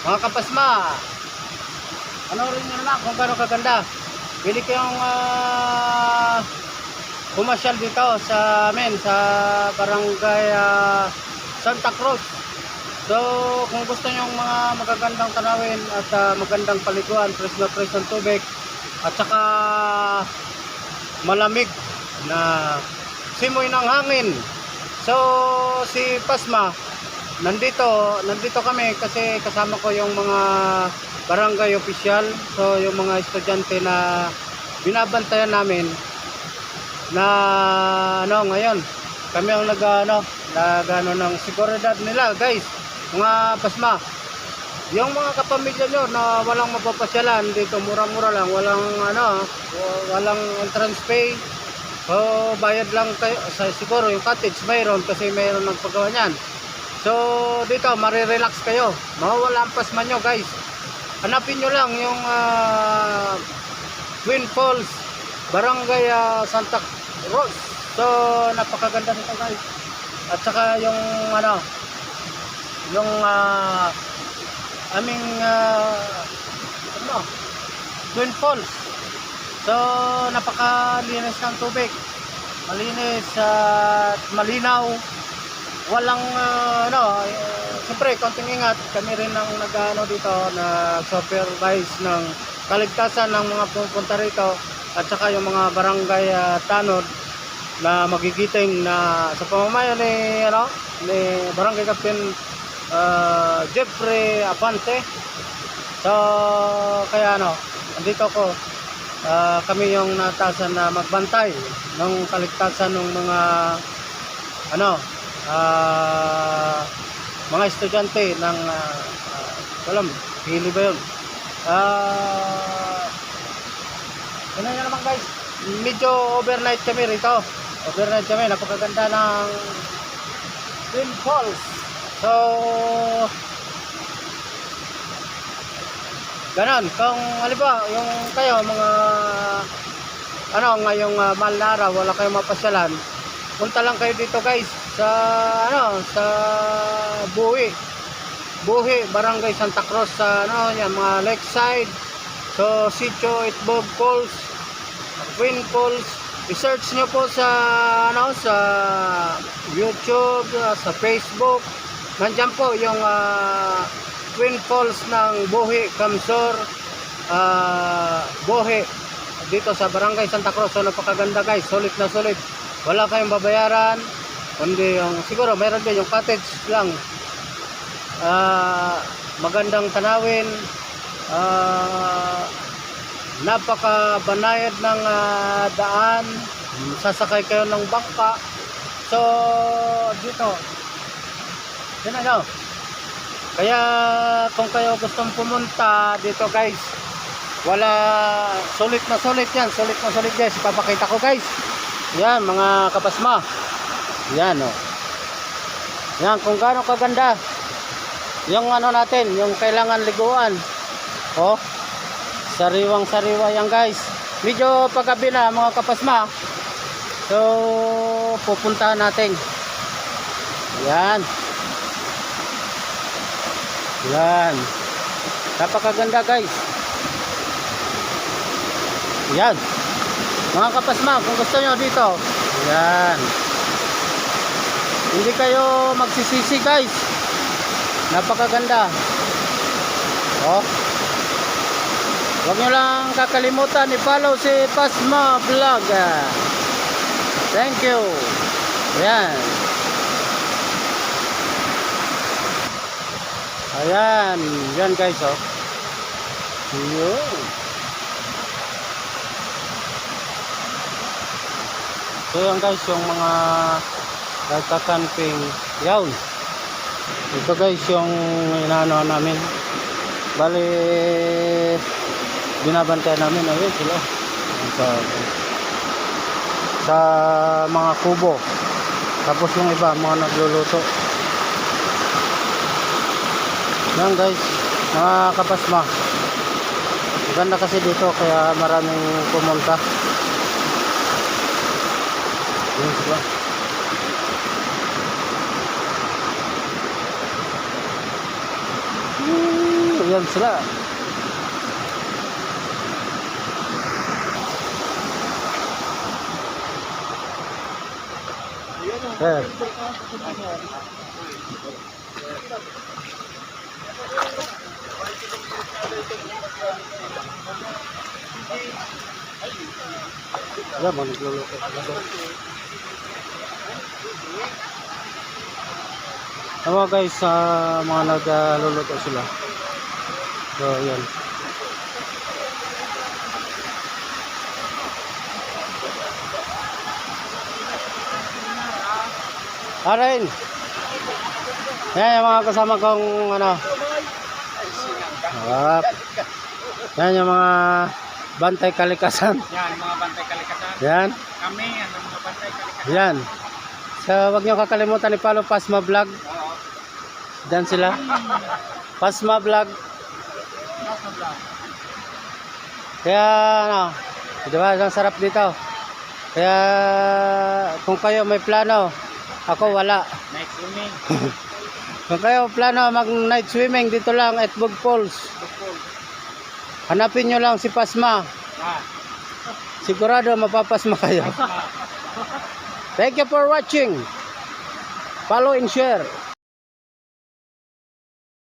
Mga kapasma, ano rin nyo naman kung gano'ng kaganda. Pili kayong pumasyal dito sa amin, sa barangay Santa Cruz. So, kung gusto nyo mga magagandang tanawin at magandang paliguan, fresh na fresh ng tubig, at saka malamig na simoy ng hangin. So, si Pasma, nandito kami kasi kasama ko yung mga barangay official. So, yung mga estudyante na binabantayan namin na ngayon kami ang nagano ng seguridad nila, guys. Mga Pasma, yung mga kapamilya nyo na walang mapapasyalan dito, mura-mura lang, walang entrance pay. So, bayad lang kayo. Siguro yung cottage mayroon kasi mayroon nagpagawa niyan. So, dito marirelax kayo. Mawawala ang pasma nyo, guys. Hanapin nyo lang yung Twin Falls, Barangay Santa Cruz. So, napakaganda nito, guys. At saka yung aming Twin Falls. So, napakalinis ng tubig. Malinis at malinaw. Walang siyempre konting ingat. Kami rin ang dito, nag-supervise ng kaligtasan ng mga pupunta rito at saka yung mga barangay tanod na magigiting na sa pamamayan ni Barangay Captain Jeffrey Apante. So, kaya andito ko. Kami yung natasan na magbantay ng kaligtasan ng mga mga estudyante ng hili ba yun? Ano yun naman, guys, medyo overnight kami rito. Napakaganda ng Twin Falls. So, ganon, kung halimbawa yung kayo mga ngayong mahal na araw wala kayong mapasyalan, punta lang kayo dito, guys, sa sa Buhi, Barangay Santa Cruz, sa mga lakeside. So, Sitio Itbog Falls, Twin Falls. I-search nyo po sa sa YouTube, sa Facebook. Nandiyan po yung Twin Falls ng Buhi, Kamsor, Buhi, dito sa Barangay Santa Cruz. So, napakaganda, guys, sulit na sulit. Wala kayong babayaran, kundi yung siguro mayroon din yung cottage lang. Magandang tanawin, napakabanayad ng daan, sasakay kayo ng bangka. So, dito kaya kung kayo gustong pumunta dito, guys, sulit na sulit yan, guys. Ipapakita ko, guys. Yan, mga kapasma. Yan, yan, kung gaano kaganda yung natin, yung kailangan liguan. Sariwang-sariwa yan, guys. Medyo paggabi na, mga kapasma. So, pupuntahan natin. Yan. Yan. Napakaganda, guys. Yan. Mga kapasma, kung gusto nyo dito, yan. Hindi kayo magsisisi, guys. Napakaganda. Huwag nyo lang kakalimutan i-follow si Pasma Vlog. Thank you. Ayan. Ayan. Yan, guys, Yun. So, yan, guys, yung mga nagka-camping. Yan. Ito, guys, yung inaano namin. Bali, binabantayan namin. Ayun sila. Sa mga kubo. Tapos yung iba, mga nagluluto. Yan, guys, mga kapasma. Maganda kasi dito, kaya maraming pumunta. Yan sila. Yan sila. Sir. Yan, magluluto sila doon. Tama guys, mga nagluluto sila. So, yan. Arin. Yan yung mga kasama kong ano. Yan yung mga bantay kalikasan. Yan, mga bantay kalikasan. Yan. Kami, yan, mga bantay kalikasan. Yan. So, wag niyo kakalimutan i-follow Pasma Vlog. Oo. Diyan sila. Pasma Vlog. Kaya ano, di ba, ang sarap dito. Kaya kung kayo may plano, ako wala. Night swimming. Kung kayo plano mag night swimming dito lang at Bug Falls. Hanapin nyo lang si Pasma. Sigurado mapapasma kayo. Thank you for watching. Follow and share.